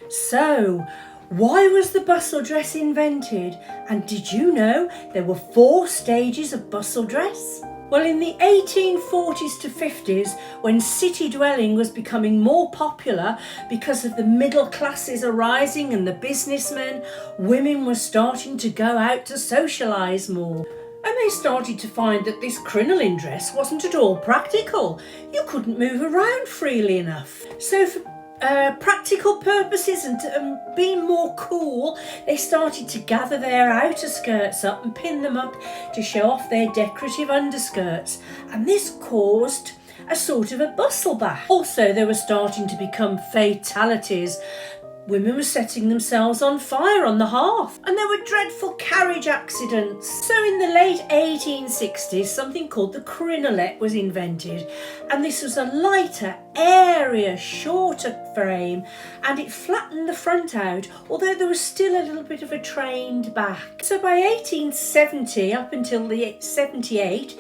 So, why was the bustle dress invented? And did you know there were 4 stages of bustle dress? Well, in the 1840s to 50s, when city dwelling was becoming more popular because of the middle classes arising and the businessmen, women were starting to go out to socialise more. And they started to find that this crinoline dress wasn't at all practical. You couldn't move around freely enough. So for practical purposes and being more cool, they started to gather their outer skirts up and pin them up to show off their decorative underskirts. And this caused a sort of a bustle back. Also, there were starting to become fatalities. Women were setting themselves on fire on the hearth, and there were dreadful carriage accidents. So in the late 1860s, something called the crinolet was invented, and this was a lighter, airier, shorter frame, and it flattened the front out, although there was still a little bit of a trained back. So by 1870 up until the 78,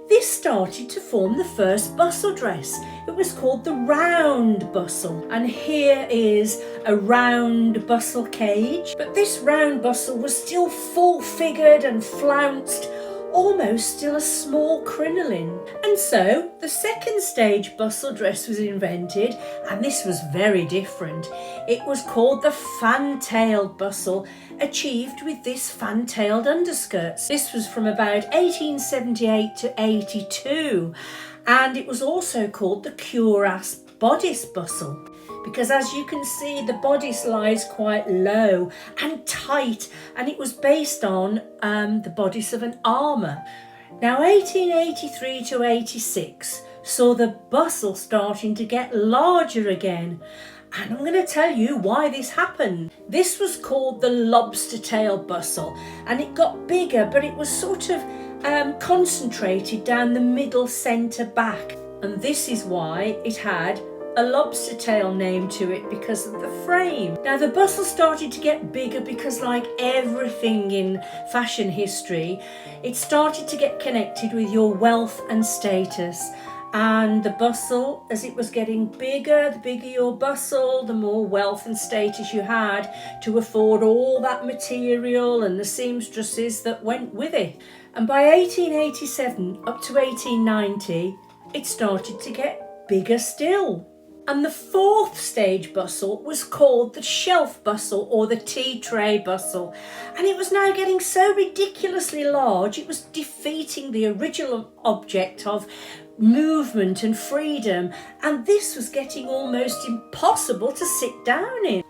this started to form the first bustle dress. It was called the round bustle, and here is a round bustle cage. But this round bustle was still full-figured and flounced, almost still a small crinoline. And so the second stage bustle dress was invented, and this was very different. It was called the fan-tailed bustle, achieved with this fan-tailed underskirts. This was from about 1878 to 82, and it was also called the cuirass bodice bustle, because as you can see, the bodice lies quite low and tight, and it was based on the bodice of an armour. Now 1883 to 86 saw the bustle starting to get larger again, and I'm going to tell you why this happened. This was called the lobster tail bustle, and it got bigger, but it was sort of concentrated down the middle centre back, and this is why it had a lobster tail name to it, because of the frame. Now the bustle started to get bigger because, like everything in fashion history, it started to get connected with your wealth and status. And the bustle, as it was getting bigger, the bigger your bustle, the more wealth and status you had to afford all that material and the seamstresses that went with it. And by 1887 up to 1890, it started to get bigger still. And the fourth stage bustle was called the shelf bustle, or the tea tray bustle. And it was now getting so ridiculously large, it was defeating the original object of movement and freedom. And this was getting almost impossible to sit down in.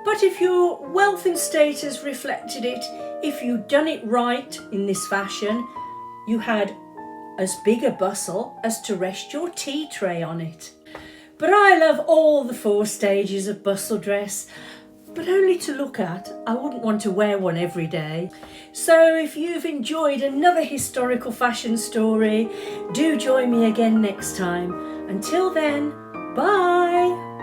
But if your wealth and status reflected it, if you'd done it right in this fashion, you had as big a bustle as to rest your tea tray on it. But I love all the 4 stages of bustle dress, but only to look at. I wouldn't want to wear one every day. So if you've enjoyed another historical fashion story, do join me again next time. Until then, bye!